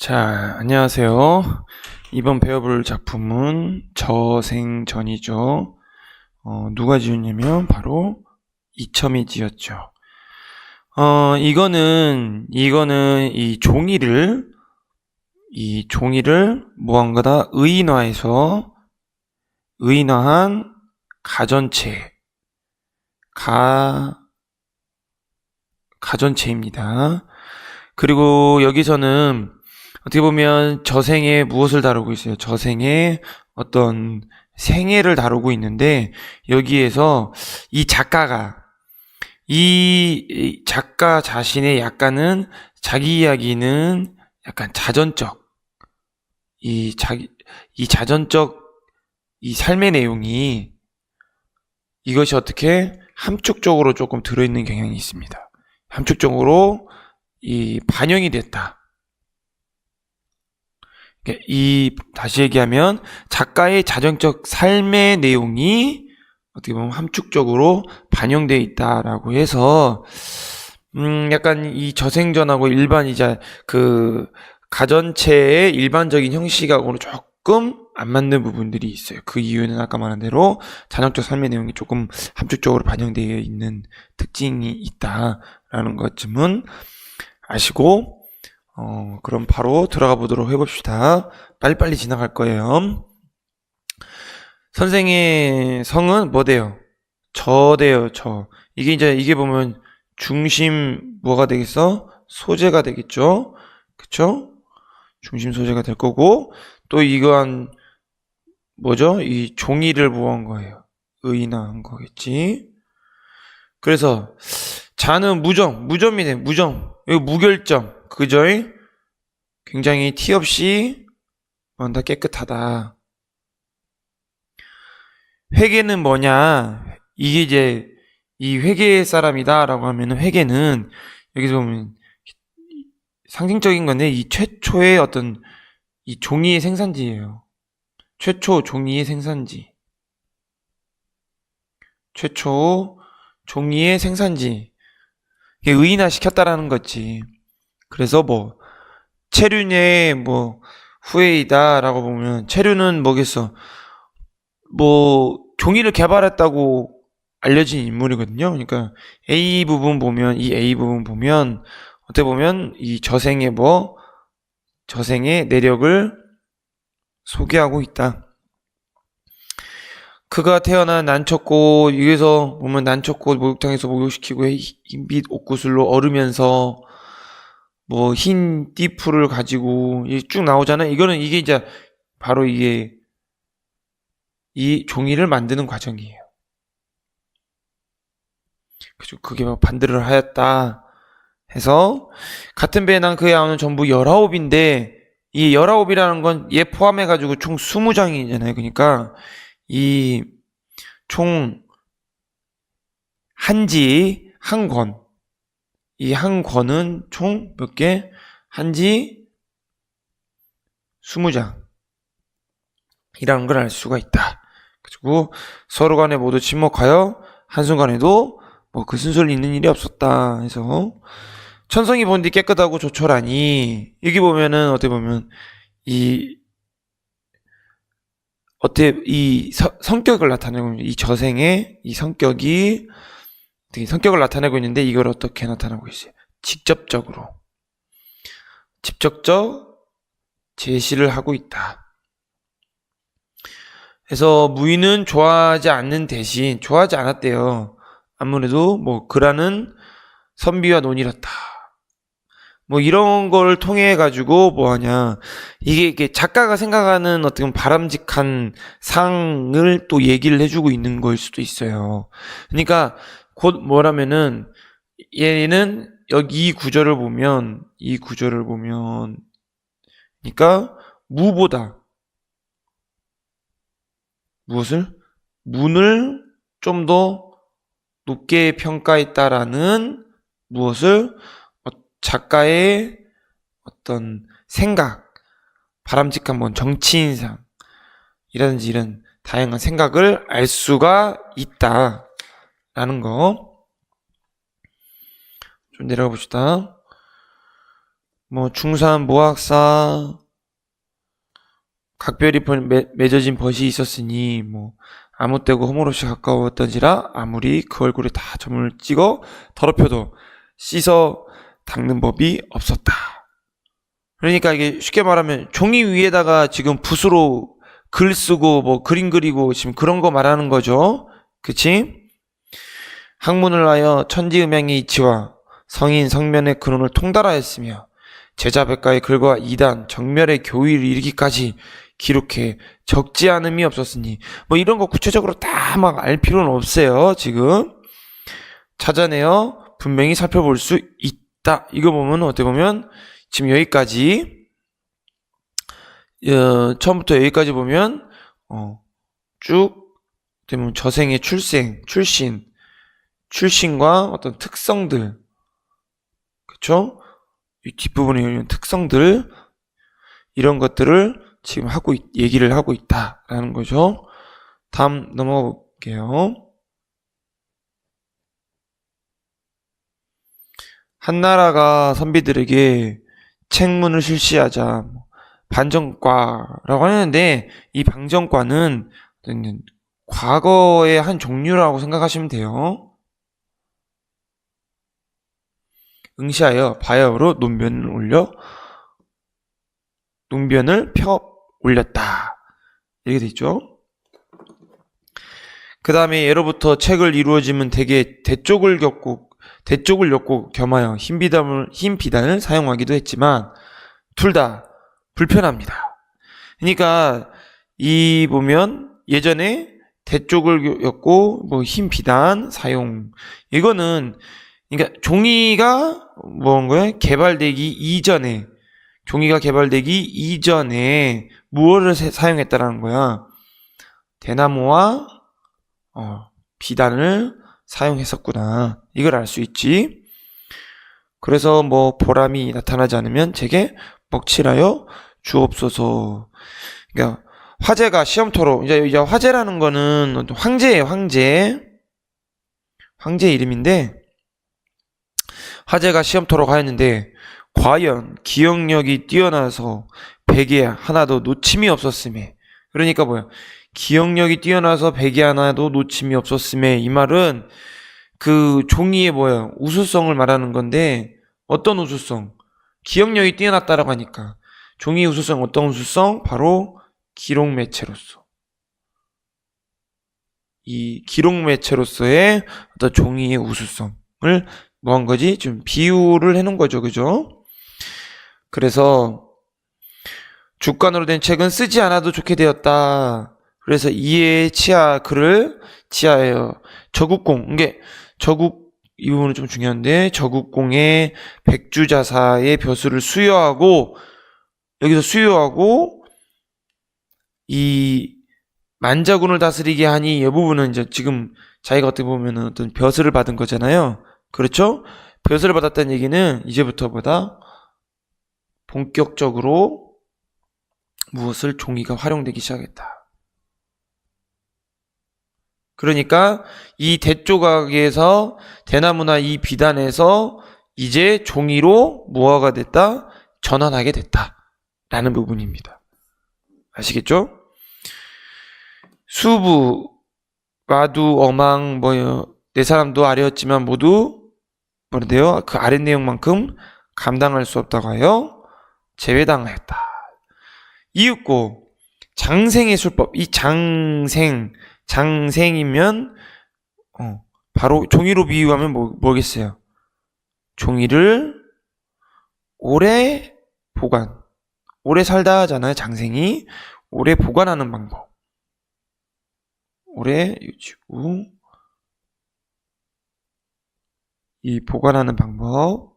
자, 안녕하세요. 이번 배워볼 작품은 저생전이죠. 누가 지었냐면 바로 이첨이 지었죠. 이거는 이 종이를 무언가다 의인화한 가전체입니다. 그리고 여기서는 어떻게 보면 저생의 무엇을 다루고 있어요? 저생의 어떤 생애를 다루고 있는데, 여기에서 이 작가 자신의 약간은, 자기 이야기는 약간 이 자전적 이 삶의 내용이, 이것이 어떻게 함축적으로 조금 들어있는 경향이 있습니다. 함축적으로 반영이 됐다. 다시 얘기하면 작가의 자전적 삶의 내용이 어떻게 보면 함축적으로 반영되어 있다라고 해서 약간 이 저생전하고 가전체의 일반적인 형식하고는 조금 안 맞는 부분들이 있어요. 그 이유는 아까 말한 대로 자전적 삶의 내용이 조금 함축적으로 반영되어 있는 특징이 있다라는 것쯤은 아시고, 그럼 바로 들어가 보도록 해봅시다. 빨리빨리 지나갈 거예요. 선생의 성은 뭐대요? 저대요, 저. 이게 보면 중심 뭐가 되겠어? 소재가 되겠죠? 그쵸? 중심 소재가 될 거고, 또 이거한 뭐죠? 이 종이를 모은 거예요. 의인화한 거겠지? 그래서 자는 무점이네, 무점. 이거 무결점. 그죠? 굉장히 티 없이 다 깨끗하다. 회계는 뭐냐? 이게 이제 이 회계의 사람이다 라고 하면은, 회계는 여기서 보면 상징적인 건데, 이 최초의 어떤 이 종이의 생산지예요. 최초 종이의 생산지. 이게 의인화 시켰다라는 거지. 그래서 체류의 후예이다라고 보면, 체류는 뭐겠어? 종이를 개발했다고 알려진 인물이거든요. 그러니까 A 부분 보면 어떻게 보면 이 저생의 내력을 소개하고 있다. 그가 태어난 난척고, 여기서 보면 난척고 목욕탕에서 목욕시키고 흰빛 옷구슬로 얼으면서 흰 띠풀을 가지고 쭉 나오잖아요. 이게 이제 바로 이 종이를 만드는 과정이에요. 그죠? 그게 반들을 하였다 해서, 같은 배에 난 그의 아우는 전부 19인데, 이 19이라는 건 얘 포함해가지고 총 20장이잖아요. 그러니까 총 한지 한 권. 이 한 권은 총 몇 개? 한지 20장. 이라는 걸 알 수가 있다. 그리고 서로 간에 모두 침묵하여 한순간에도 그 순서를 잇는 일이 없었다 해서, 천성이 본디 깨끗하고 조촐하니, 여기 보면은 어떻게 보면 성격을 나타내고, 이 저생의 이 성격이 되게 성격을 나타내고 있는데, 이걸 어떻게 나타나고 있어요? 직접적 제시를 하고 있다. 그래서 무인은 좋아하지 않았대요. 아무래도 그라는 선비와 논이었다. 이런 걸 통해 가지고 뭐하냐, 이게 작가가 생각하는 어떤 바람직한 상을 또 얘기를 해주고 있는 거일 수도 있어요. 그러니까 곧 뭐라면은, 얘는 여기 이 구절을 보면, 그러니까 무보다 문을 좀 더 높게 평가했다라는, 작가의 어떤 생각, 바람직한 정치인상이라든지 이런 다양한 생각을 알 수가 있다라는 거. 좀 내려가 봅시다. 뭐 중산 모학사 각별히 맺어진 벗이 있었으니 뭐 아무 때고 허물없이 가까웠던지라 아무리 그 얼굴에 다 점을 찍어 더럽혀도 씻어 닦는 법이 없었다. 그러니까 이게 쉽게 말하면 종이 위에다가 지금 붓으로 글 쓰고 뭐 그림 그리고 지금 그런 거 말하는 거죠. 그치? 학문을 하여 천지음양의 이치와 성인 성면의 근원을 통달하였으며 제자백가의 글과 이단 정멸의 교의를 이르기까지 기록해 적지 않음이 없었으니 뭐 이런 거 구체적으로 다 막 알 필요는 없어요. 지금 찾아내어 분명히 살펴볼 수 있다. 이거 보면 어떻게 보면 지금 여기까지 처음부터 여기까지 보면 쭉 되면 저생의 출신과 어떤 특성들, 그쵸? 이 뒷부분에 있는 특성들 이런 것들을 지금 얘기를 하고 있다라는 거죠. 다음 넘어가 볼게요. 한나라가 선비들에게 책문을 실시하자 반정과라고 하는데 이 반정과는 과거의 한 종류라고 생각하시면 돼요. 응시하여 바야흐로 논변을 펴 올렸다. 이렇게 돼 있죠. 그 다음에 예로부터 책을 이루어지면 대개 대쪽을 엮고 겸하여 흰 비단을 사용하기도 했지만 둘 다 불편합니다. 그러니까 이 보면 예전에 대쪽을 엮고 뭐 흰 비단 사용 이거는 그러니까 종이가 뭔 거예요? 종이가 개발되기 이전에 무엇을 사용했다라는 거야? 대나무와 비단을 사용했었구나. 이걸 알 수 있지. 그래서 뭐 보람이 나타나지 않으면 제게 먹칠하여 주옵소서. 그러니까 화제가 시험토로 이제 화제라는 거는 황제예요. 황제 이름인데 화제가 시험토록 하였는데 과연 기억력이 뛰어나서 베개 하나도 놓침이 없었음에 그러니까 뭐야? 기억력이 뛰어나서 베개 하나도 놓침이 없었음에 이 말은 그 종이의 우수성을 말하는 건데 어떤 우수성? 기억력이 뛰어났다라고 하니까 종이의 우수성 어떤 우수성? 바로 기록 매체로서 이 기록 매체로서의 어떤 종이의 우수성을 뭐 한 거지? 좀 비유를 해놓은 거죠. 그죠? 그래서 주관으로 된 책은 쓰지 않아도 좋게 되었다. 그래서 이에 글을 치하여 저국공, 이 부분은 좀 중요한데, 저국공의 백주자사의 벼슬을 수여하고, 이 만자군을 다스리게 하니, 이 부분은 이제 지금 자기가 어떻게 보면은 어떤 벼슬을 받은 거잖아요. 그렇죠? 벼슬을 받았다는 얘기는 이제부터보다 본격적으로 무엇을 종이가 활용되기 시작했다. 그러니까 이 대조각에서 대나무나 이 비단에서 이제 종이로 무화가 됐다? 전환하게 됐다. 라는 부분입니다. 아시겠죠? 수부, 마두, 어망, 네 사람도 아래였지만 모두 그 아랫 내용만큼 감당할 수 없다고 하여 제외당하였다. 이윽고 장생의 술법, 이 장생이면 바로 종이로 비유하면 뭐겠어요? 종이를 오래 살다 하잖아요. 장생이 오래 보관하는 방법. 오래 유지고 이 보관하는 방법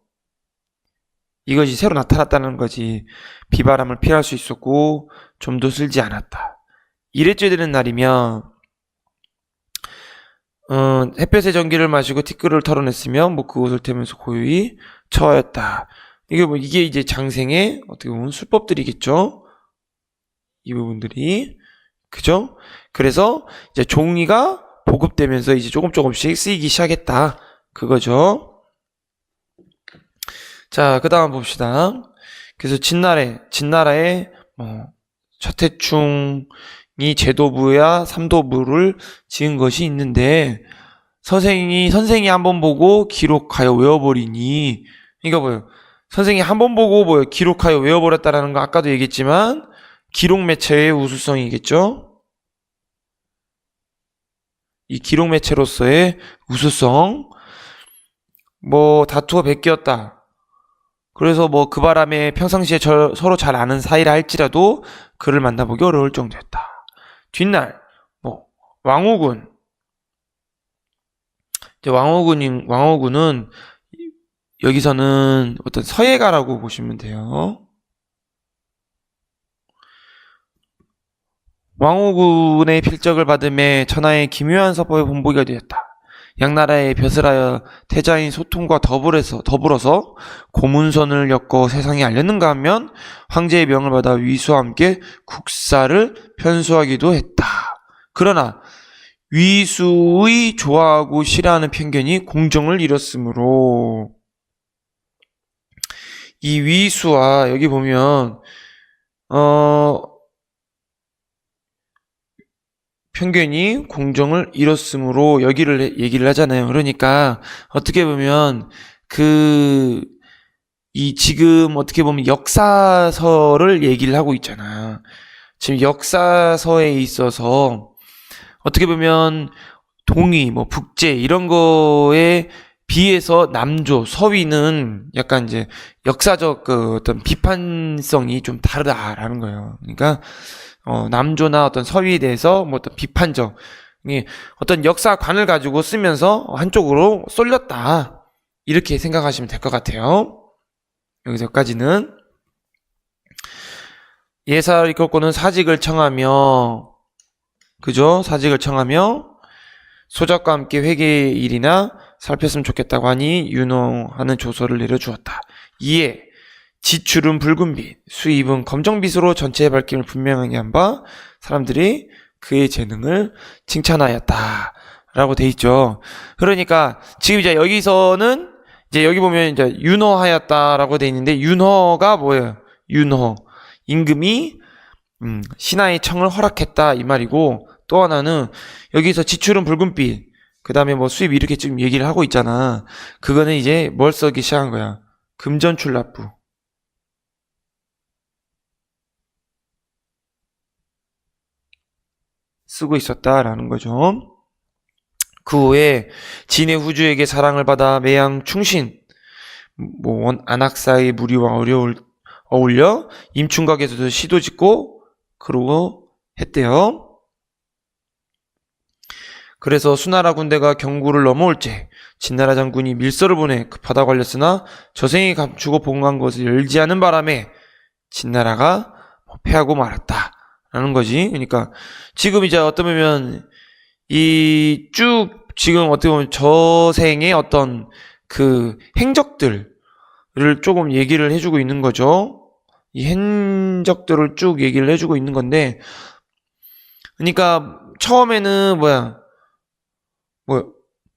이것이 새로 나타났다는 거지. 비바람을 피할 수 있었고 좀도 쓸지 않았다. 이래째 되는 날이면 햇볕의 전기를 마시고 티끌을 털어냈으며 그것을 태면서 고요히 처하였다. 이게 이제 장생의 어떻게 보면 술법들이겠죠. 이 부분들이 그죠? 그래서 이제 종이가 보급되면서 이제 조금씩 쓰이기 시작했다. 그거죠. 자, 그 다음 봅시다. 그래서 진나라에 차태충이 제도부야 삼도부를 지은 것이 있는데 선생이 한번 보고 기록하여 외워버리니, 이거 뭐예요? 선생이 한번 보고 뭐예요? 기록하여 외워버렸다라는 거 아까도 얘기했지만 기록 매체의 우수성이겠죠? 이 기록 매체로서의 우수성, 다투어 베꼈다. 그래서 그 바람에 평상시에 서로 잘 아는 사이라 할지라도 그를 만나보기 어려울 정도였다. 뒷날, 왕후군. 이제 왕후군은 여기서는 어떤 서예가라고 보시면 돼요. 왕후군의 필적을 받음에 천하의 기묘한 서법의 본보기가 되었다. 양나라의 벼슬하여 태자인 소통과 더불어서 고문선을 엮어 세상에 알렸는가 하면 황제의 명을 받아 위수와 함께 국사를 편수하기도 했다. 그러나 위수의 좋아하고 싫어하는 편견이 공정을 잃었으므로, 이 위수와 여기 보면 편견이 공정을 잃었으므로 여기를 얘기를 하잖아요. 그러니까 어떻게 보면 지금 어떻게 보면 역사서를 얘기를 하고 있잖아. 지금 역사서에 있어서 어떻게 보면 동의, 북제 이런 거에 비해서 남조, 서위는 약간 이제 역사적 어떤 비판성이 좀 다르다라는 거예요. 그러니까 남조나 어떤 서위에 대해서 어떤 비판적, 어떤 역사관을 가지고 쓰면서 한쪽으로 쏠렸다. 이렇게 생각하시면 될 것 같아요. 여기서까지는. 예사를 이끌고는 사직을 청하며, 그죠? 사직을 청하며 소작과 함께 회계일이나 살폈으면 좋겠다고 하니 윤호하는 조서를 내려주었다. 이에 지출은 붉은 빛, 수입은 검정빛으로 전체의 밝힘을 분명하게 한 바 사람들이 그의 재능을 칭찬하였다 라고 돼 있죠. 그러니까 지금 이제 여기서는 이제 여기 보면 이제 윤허하였다라고 돼 있는데, 윤허가 뭐예요? 윤허, 임금이 신하의 청을 허락했다 이 말이고, 또 하나는 여기서 지출은 붉은빛, 그 다음에 수입 이렇게 지금 얘기를 하고 있잖아. 그거는 이제 뭘 써기 시작한 거야? 금전출납부. 쓰고 있었다라는 거죠. 그 후에 진의 후주에게 사랑을 받아 매양 충신, 안악사의 무리와 어울려 임충각에서도 시도 짓고 그러고 했대요. 그래서 수나라 군대가 경구를 넘어올 때 진나라 장군이 밀서를 보내 급하다고 알렸으나 저생이 감추고 봉한 것을 열지 않은 바람에 진나라가 패하고 말았다라는 거지. 그러니까 지금 이제 어떻게 보면 지금 어떻게 보면 저생의 어떤 그 행적들을 조금 얘기를 해주고 있는 거죠. 이 행적들을 쭉 얘기를 해주고 있는 건데, 그러니까 처음에는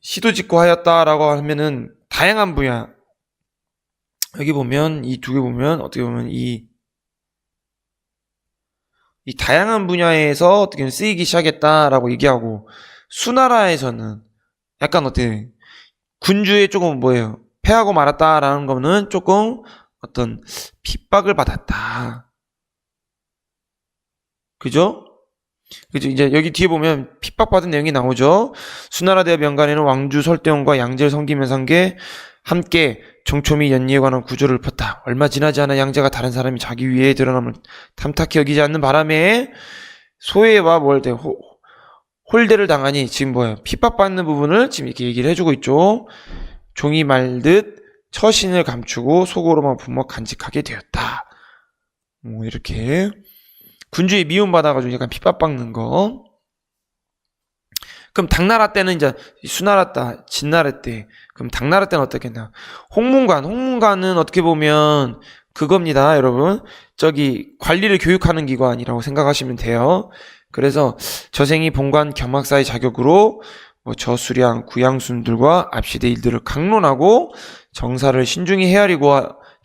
시도짓고 하였다라고 하면은 다양한 분야, 여기 보면 이 두 개 보면 어떻게 보면 이 다양한 분야에서 어떻게 쓰이기 시작했다라고 얘기하고, 수나라에서는 약간 어떻게 군주에 조금 패하고 말았다라는 거는 조금 어떤 핍박을 받았다. 그죠? 이제 여기 뒤에 보면 핍박받은 내용이 나오죠. 수나라 대업 연간에는 왕주 설대원과 양제를 섬기면서 함께 정초미 연리에 관한 구조를 폈다. 얼마 지나지 않아 양제가 다른 사람이 자기 위에 드러남을 탐탁히 여기지 않는 바람에 소외와 홀대를 당하니 지금 핍박받는 부분을 지금 이렇게 얘기를 해주고 있죠. 종이 말듯 처신을 감추고 속으로만 부먹 간직하게 되었다. 이렇게 군주의 미움받아가지고 약간 핍박받는 거. 그럼 당나라 때는 이제 수나라 때, 진나라 때, 그럼 당나라 때는 어떻겠나? 홍문관은 어떻게 보면 그겁니다, 여러분. 관리를 교육하는 기관이라고 생각하시면 돼요. 그래서 저생이 본관 겸학사의 자격으로 저수량 구양순들과 압시대 일들을 강론하고 정사를 신중히 헤아리고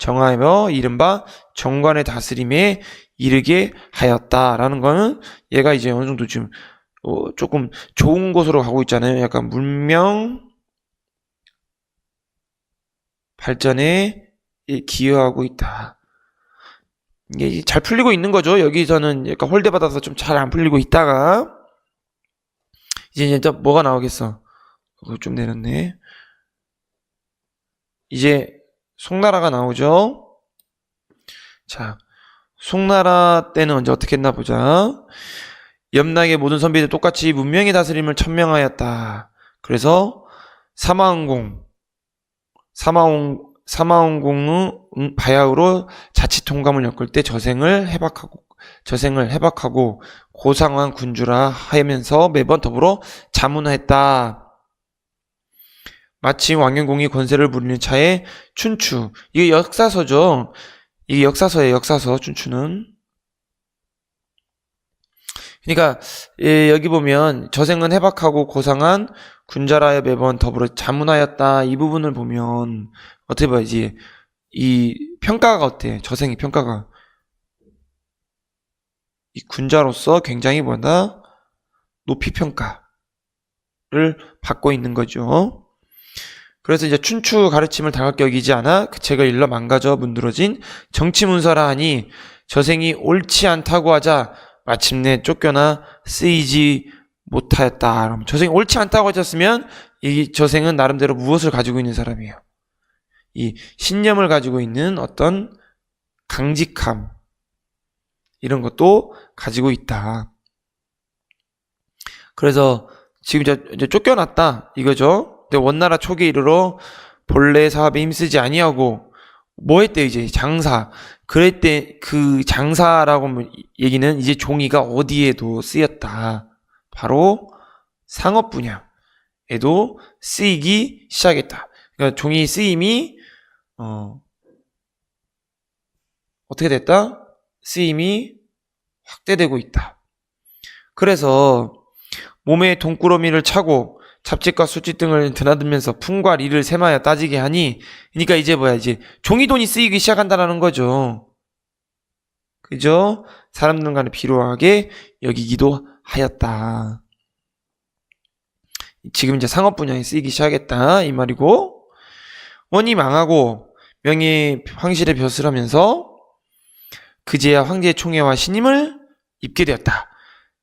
정하여 이른바 정관의 다스림에 이르게 하였다라는 거는 얘가 이제 어느 정도 지금 조금 좋은 곳으로 가고 있잖아요. 약간 문명 발전에 기여하고 있다. 이게 잘 풀리고 있는 거죠. 여기서는 약간 홀대받아서 좀 잘 안 풀리고 있다가 이제 뭐가 나오겠어. 좀 내렸네. 이제 송나라가 나오죠. 자, 송나라 때는 언제 어떻게 했나 보자. 염락의 모든 선비들 똑같이 문명의 다스림을 천명하였다. 그래서 사마원공의 바야흐로 자치 통감을 엮을 때 저생을 해박하고 고상한 군주라 하면서 매번 더불어 자문하였다. 마침 왕영공이 권세를 부리는 차에 춘추, 이게 역사서죠. 이게 역사서예요. 역사서 춘추는. 그러니까 여기 보면 저생은 해박하고 고상한 군자라에 매번 더불어 자문하였다. 이 부분을 보면 어떻게 봐야지 이 평가가 어때? 저생의 평가가 이 군자로서 굉장히 뭐다 높이 평가를 받고 있는 거죠. 그래서 이제 춘추 가르침을 다각게 여기지 않아 그 책을 일러 망가져 문드러진 정치문서라 하니 저생이 옳지 않다고 하자 마침내 쫓겨나 쓰이지 못하였다. 그럼 저생이 옳지 않다고 하셨으면 이 저생은 나름대로 무엇을 가지고 있는 사람이에요? 이 신념을 가지고 있는 어떤 강직함 이런 것도 가지고 있다. 그래서 지금 이제 쫓겨났다 이거죠. 근데 원나라 초기에 이르러 본래 사업에 힘쓰지 아니하고 뭐 했대 이제 장사. 그랬대 그 장사라고 하면 얘기는 이제 종이가 어디에도 쓰였다. 바로 상업 분야에도 쓰이기 시작했다. 그러니까 종이 쓰임이 어떻게 됐다? 쓰임이 확대되고 있다. 그래서 몸에 돈꾸러미를 차고 잡짓과 술집 등을 드나들면서 품과 리를 셈하여 따지게 하니 그러니까 이제 이제 종이돈이 쓰이기 시작한다라는 거죠. 그죠? 사람들 간에 필요하게 여기기도 하였다. 지금 이제 상업 분야에 쓰이기 시작했다 이 말이고 원이 망하고 명예 황실의 벼슬 하면서 그제야 황제의 총애와 신임을 입게 되었다.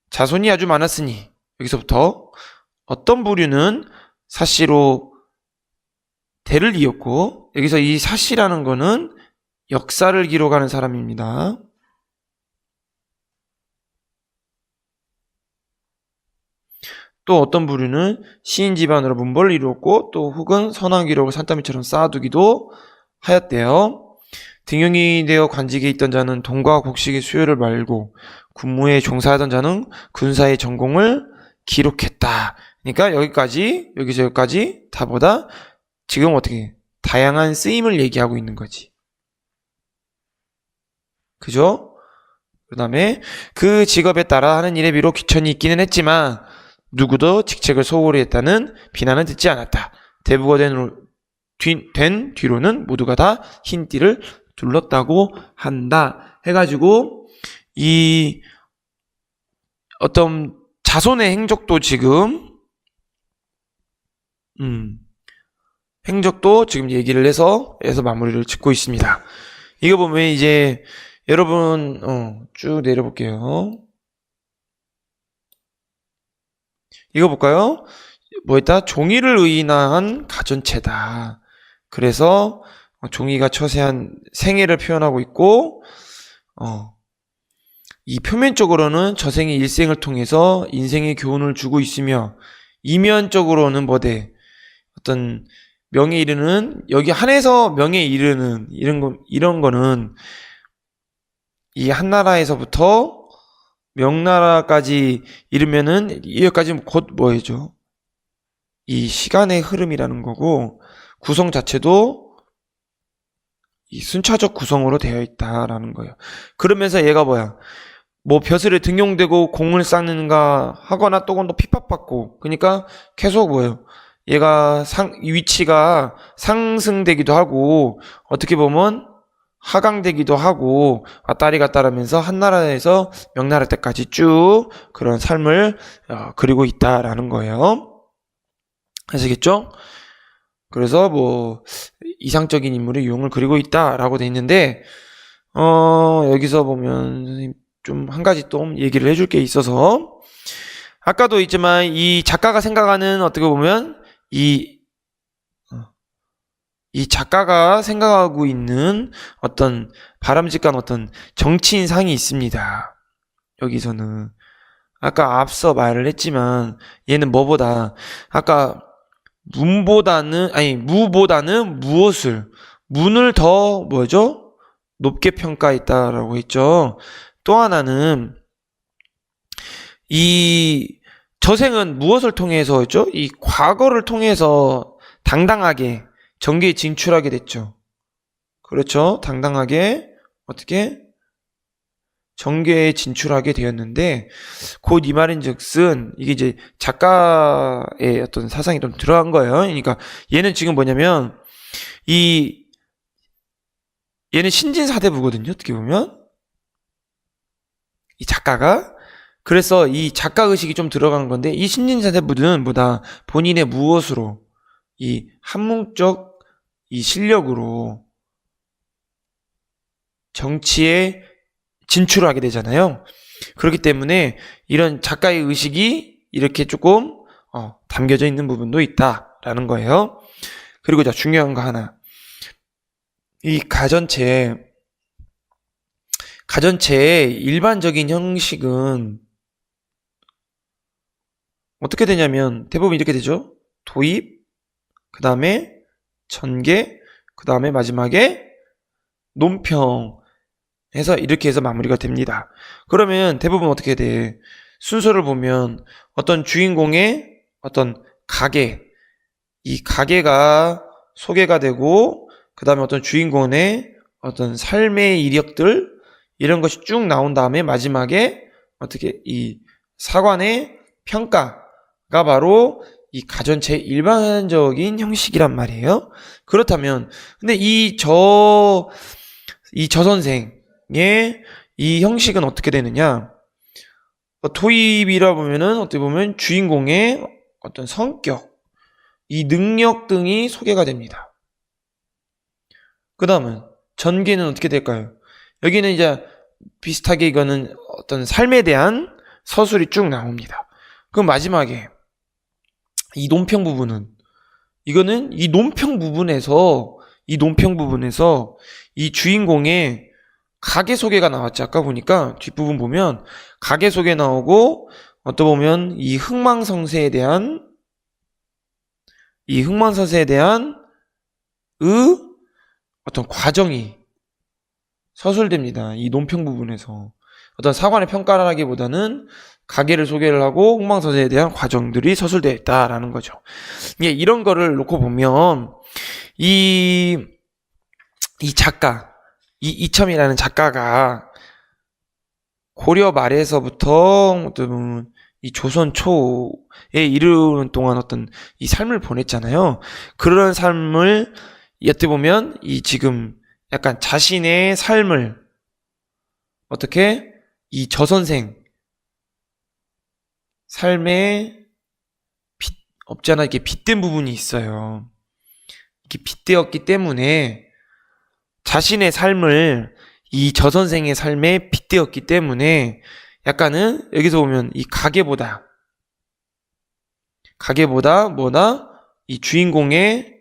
자손이 아주 많았으니 여기서부터 어떤 부류는 사씨로 대를 이었고 여기서 이 사씨라는 거는 역사를 기록하는 사람입니다. 또 어떤 부류는 시인 집안으로 문벌을 이루었고 또 혹은 선왕 기록을 산더미처럼 쌓아두기도 하였대요. 등용이 되어 관직에 있던 자는 돈과 곡식의 수요를 말고 군무에 종사하던 자는 군사의 전공을 기록했다. 그러니까 여기서 여기까지 다보다 지금 어떻게 다양한 쓰임을 얘기하고 있는 거지. 그죠? 그 다음에 그 직업에 따라 하는 일에 비록 귀천이 있기는 했지만 누구도 직책을 소홀히 했다는 비난은 듣지 않았다. 대부가 된 뒤로는 모두가 다 흰띠를 둘렀다고 한다. 해가지고 이 어떤 자손의 행적도 지금 행적도 지금 얘기를 해서 마무리를 짓고 있습니다. 이거 보면 이제 여러분 쭉 내려볼게요. 이거 볼까요? 뭐였다? 종이를 의인화한 가전체다. 그래서 종이가 처세한 생애를 표현하고 있고 이 표면적으로는 저생의 일생을 통해서 인생의 교훈을 주고 있으며 이면적으로는 뭐대? 어떤 명예에 이르는 여기 한해서 명예에 이르는 이런 거는 이 한나라에서부터 명나라까지 이르면은 여기까지 곧 뭐예요? 이 시간의 흐름이라는 거고 구성 자체도 이 순차적 구성으로 되어 있다라는 거예요. 그러면서 얘가 뭐 벼슬에 등용되고 공을 쌓는가 하거나 또는 또 핍박받고 그러니까 계속 얘가 위치가 상승되기도 하고 어떻게 보면 하강되기도 하고 왔다리 갔다 하면서 한나라에서 명나라 때까지 쭉 그런 삶을 그리고 있다라는 거예요. 아시겠죠? 그래서 뭐 이상적인 인물의 유형을 그리고 있다라고 돼 있는데 여기서 보면 선생님 좀 한 가지 또 얘기를 해줄 게 있어서 아까도 있지만 이 작가가 생각하는 어떻게 보면 이 작가가 생각하고 있는 어떤 바람직한 어떤 정치인상이 있습니다. 여기서는 아까 앞서 말을 했지만 얘는 뭐보다 아까 무보다는 무엇을 문을 더 뭐죠? 높게 평가했다라고 했죠. 또 하나는 이 저생은 무엇을 통해서였죠? 이 과거를 통해서 당당하게 정계에 진출하게 됐죠. 그렇죠. 당당하게 어떻게 정계에 진출하게 되었는데 곧 이 말인즉슨 이게 이제 작가의 어떤 사상이 좀 들어간 거예요. 그러니까 얘는 지금 뭐냐면 얘는 신진사대부거든요. 어떻게 보면 이 작가가 그래서 이 작가 의식이 좀 들어간 건데 이 신진사대부는 뭐다 본인의 무엇으로 이 한문적 이 실력으로 정치에 진출하게 되잖아요. 그렇기 때문에 이런 작가의 의식이 이렇게 조금 담겨져 있는 부분도 있다라는 거예요. 그리고 자 중요한 거 하나. 이 가전체의 일반적인 형식은 어떻게 되냐면 대부분 이렇게 되죠. 도입, 그 다음에 전개, 그 다음에 마지막에 논평 해서 이렇게 해서 마무리가 됩니다. 그러면 대부분 어떻게 돼? 순서를 보면 어떤 주인공의 어떤 가계, 이 가계가 소개가 되고 그 다음에 어떤 주인공의 어떤 삶의 이력들 이런 것이 쭉 나온 다음에 마지막에 어떻게 이 사관의 평가가 바로 이 가전체의 일반적인 형식이란 말이에요. 그렇다면 근데 이 저선생의 이 형식은 어떻게 되느냐? 도입이라 보면은 어떻게 보면 주인공의 어떤 성격, 이 능력 등이 소개가 됩니다. 그 다음은 전개는 어떻게 될까요? 여기는 이제 비슷하게 이거는 어떤 삶에 대한 서술이 쭉 나옵니다. 그럼 마지막에 이 논평 부분은 이거는 이 논평 부분에서 이 주인공의 가계 소개가 나왔지. 아까 보니까 뒷부분 보면 가계 소개 나오고 어떤 보면 이 흥망성쇠에 대한 어떤 과정이 서술됩니다. 이 논평 부분에서 어떤 사관의 평가라기보다는 가계를 소개를 하고 흥망성쇠에 대한 과정들이 서술되어 있다라는 거죠. 예, 이런 거를 놓고 보면 이 작가, 이 이첨이라는 작가가 고려 말에서부터 어떤 이 조선 초에 이르는 동안 어떤 이 삶을 보냈잖아요. 그런 삶을 어떻게 보면 이 지금 약간 자신의 삶을 어떻게 이 저선생 삶에 없지 않아 이렇게 빗댄 부분이 있어요. 이렇게 빗대었기 때문에 자신의 삶을 이 저선생의 삶에 빗대었기 때문에 약간은 여기서 보면 이 가계보다 뭐다 이 주인공의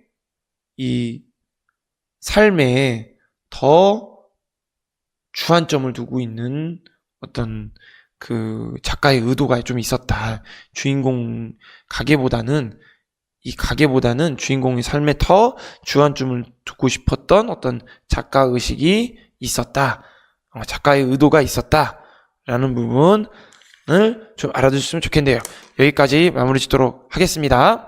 이 삶에 더 주안점을 두고 있는 어떤 그 작가의 의도가 좀 있었다. 가계보다는 주인공의 삶에 더 주안점을 두고 싶었던 어떤 작가 의식이 있었다. 작가의 의도가 있었다라는 부분을 좀 알아두셨으면 좋겠네요. 여기까지 마무리 짓도록 하겠습니다.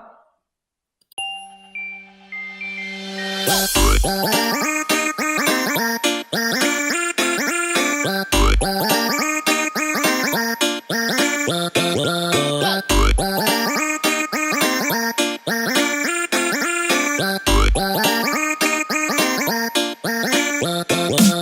Wow.